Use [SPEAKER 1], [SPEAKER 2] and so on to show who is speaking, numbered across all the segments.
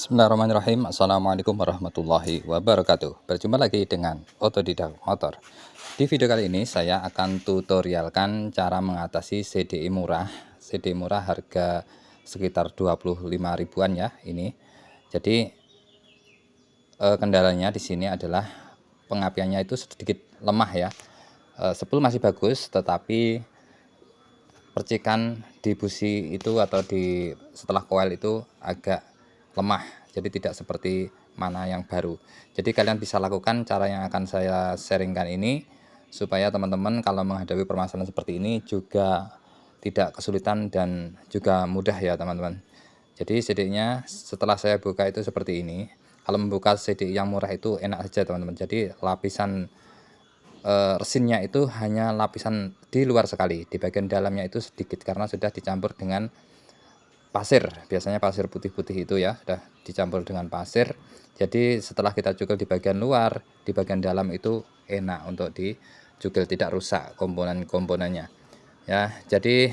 [SPEAKER 1] Bismillahirrahmanirrahim. Assalamualaikum warahmatullahi wabarakatuh. Berjumpa lagi dengan Otodidak Motor. Di video kali ini saya akan tutorialkan cara mengatasi CDI murah. CDI murah harga sekitar 25 ribuan ya ini. Jadi kendalanya di sini adalah pengapiannya itu sedikit lemah ya. Spool masih bagus, tetapi percikan di busi itu atau di setelah koil itu agak lemah, jadi tidak seperti mana yang baru. Jadi kalian bisa lakukan cara yang akan saya sharingkan ini supaya teman-teman kalau menghadapi permasalahan seperti ini juga tidak kesulitan dan juga mudah ya teman-teman. Jadi CDI-nya setelah saya buka itu seperti ini. Kalau membuka CDI yang murah itu enak saja teman-teman. Jadi lapisan resinnya itu hanya lapisan di luar sekali, di bagian dalamnya itu sedikit karena sudah dicampur dengan pasir, biasanya pasir putih-putih itu ya, sudah dicampur dengan pasir. Jadi setelah kita cukil di bagian luar, di bagian dalam itu enak untuk dicukil, tidak rusak komponen-komponennya ya. Jadi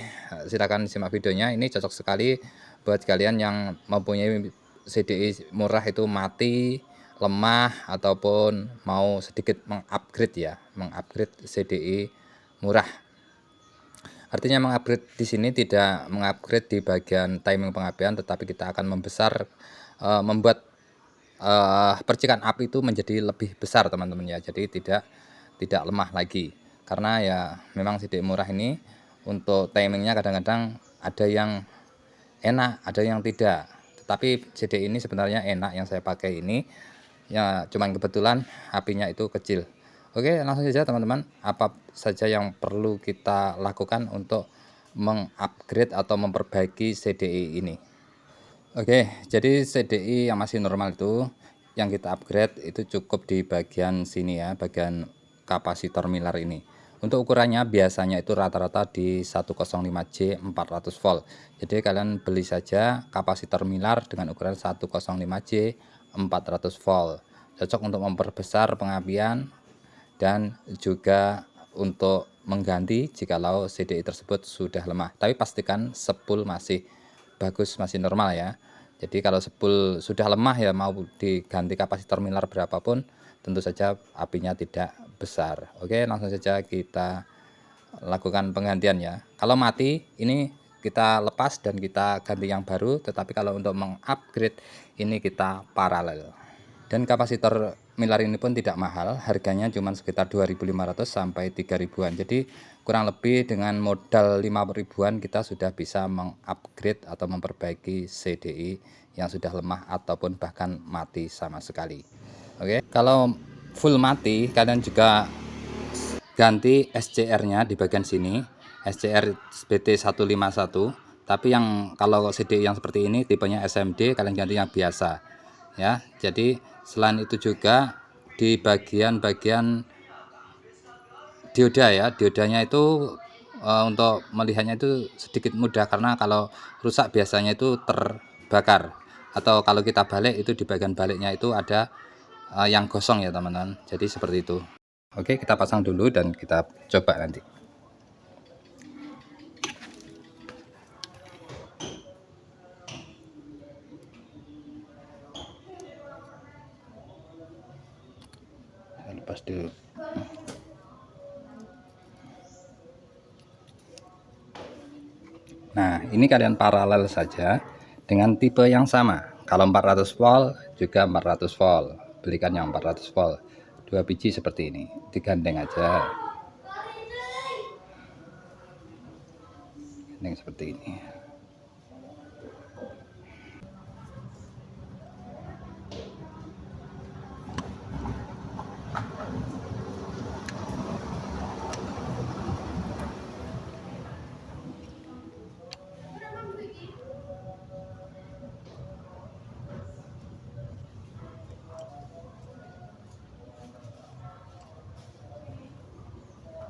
[SPEAKER 1] silakan simak videonya, ini cocok sekali buat kalian yang mempunyai CDI murah itu mati, lemah, ataupun mau sedikit mengupgrade ya, mengupgrade CDI murah. Artinya mengupgrade di sini tidak mengupgrade di bagian timing pengapian, tetapi kita akan membesar, membuat percikan api itu menjadi lebih besar teman-teman ya. Jadi tidak lemah lagi, karena ya memang CDI murah ini untuk timingnya kadang-kadang ada yang enak, ada yang tidak. Tetapi CDI ini sebenarnya enak, yang saya pakai ini ya, cuman kebetulan apinya itu kecil. Oke, langsung saja teman-teman, apa saja yang perlu kita lakukan untuk mengupgrade atau memperbaiki CDI ini. Oke, jadi CDI yang masih normal itu yang kita upgrade itu cukup di bagian sini ya, bagian kapasitor milar ini. Untuk ukurannya biasanya itu rata-rata di 105J 400 volt. Jadi kalian beli saja kapasitor milar dengan ukuran 105J 400 volt. Cocok untuk memperbesar pengapian dan juga untuk mengganti jikalau CDI tersebut sudah lemah. Tapi pastikan spool masih bagus, masih normal ya. Jadi kalau spool sudah lemah ya, mau diganti kapasitor milar berapapun tentu saja apinya tidak besar. Oke, langsung saja kita lakukan penggantian ya. Kalau mati ini kita lepas dan kita ganti yang baru, tetapi kalau untuk mengupgrade ini kita paralel. Dan kapasitor milar ini pun tidak mahal, harganya cuma sekitar 2.500 sampai 3.000-an. Jadi kurang lebih dengan modal 5 ribuan kita sudah bisa mengupgrade atau memperbaiki CDI yang sudah lemah ataupun bahkan mati sama sekali. Oke, kalau full mati kalian juga ganti SCR-nya di bagian sini, SCR BT151. Tapi yang kalau CDI yang seperti ini tipenya SMD, kalian ganti yang biasa ya. Jadi selain itu juga di bagian-bagian dioda ya, diodanya itu untuk melihatnya itu sedikit mudah, karena kalau rusak biasanya itu terbakar, atau kalau kita balik itu di bagian baliknya itu ada yang gosong ya teman-teman. Jadi seperti itu. Oke, kita pasang dulu dan kita coba nanti. Lepas dulu. Nah, ini kalian paralel saja dengan tipe yang sama. Kalau 400 volt juga 400 volt. Belikan yang 400 volt. 2 biji seperti ini. Digandeng aja. Gandeng seperti ini.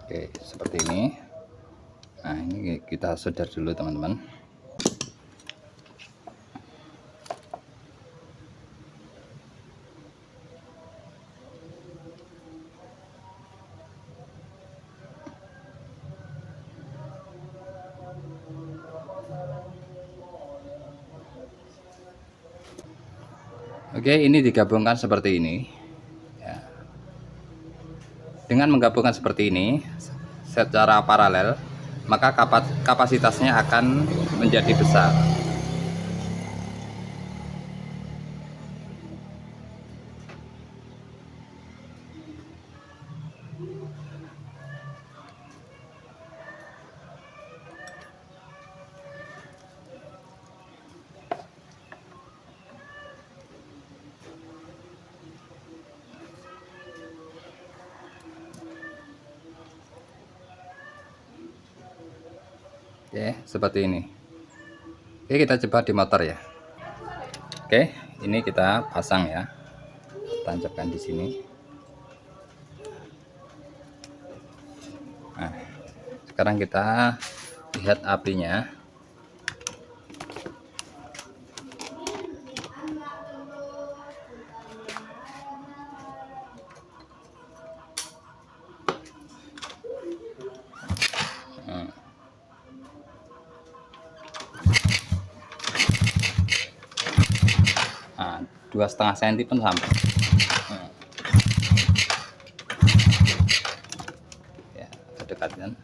[SPEAKER 1] Oke, seperti ini. Nah, ini kita solder dulu teman-teman. Oke, ini digabungkan seperti ini ya. Dengan menggabungkan seperti ini secara paralel, maka kapasitasnya akan menjadi besar. Oke, seperti ini. Oke, kita coba di motor ya. Oke, ini kita pasang ya. Tancapkan di sini. Nah, sekarang kita lihat apinya. Nah, 2,5 cm pun sampai. Ya, dekatkan.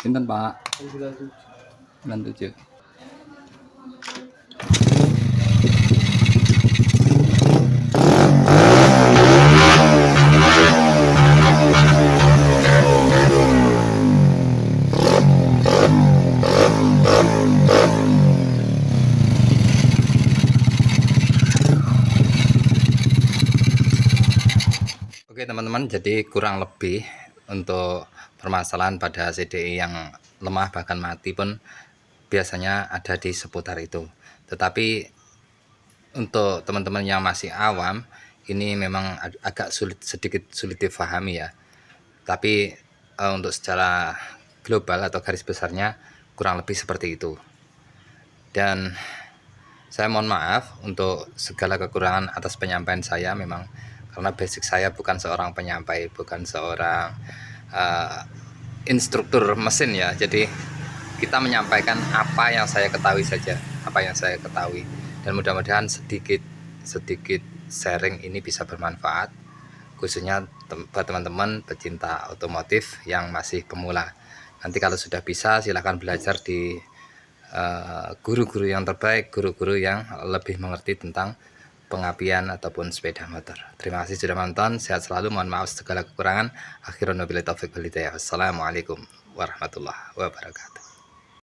[SPEAKER 1] Pinten Pak? 97. Oke teman-teman, jadi kurang lebih untuk permasalahan pada CDI yang lemah bahkan mati pun biasanya ada di seputar itu. Tetapi untuk teman-teman yang masih awam, ini memang agak sedikit sulit difahami ya. Tapi untuk secara global atau garis besarnya kurang lebih seperti itu. Dan saya mohon maaf untuk segala kekurangan atas penyampaian saya, memang karena basic saya bukan seorang penyampai, bukan seorang instruktur mesin ya. Jadi kita menyampaikan apa yang saya ketahui saja, apa yang saya ketahui, dan mudah-mudahan sedikit sharing ini bisa bermanfaat, khususnya buat teman-teman pecinta otomotif yang masih pemula. Nanti kalau sudah bisa silahkan belajar di guru-guru yang terbaik, guru-guru yang lebih mengerti tentang pengapian ataupun sepeda motor. Terima kasih sudah menonton, sehat selalu, mohon maaf segala kekurangan. Akhirun wabillahi taufiq wal hidayah. Wassalamualaikum warahmatullahi wabarakatuh.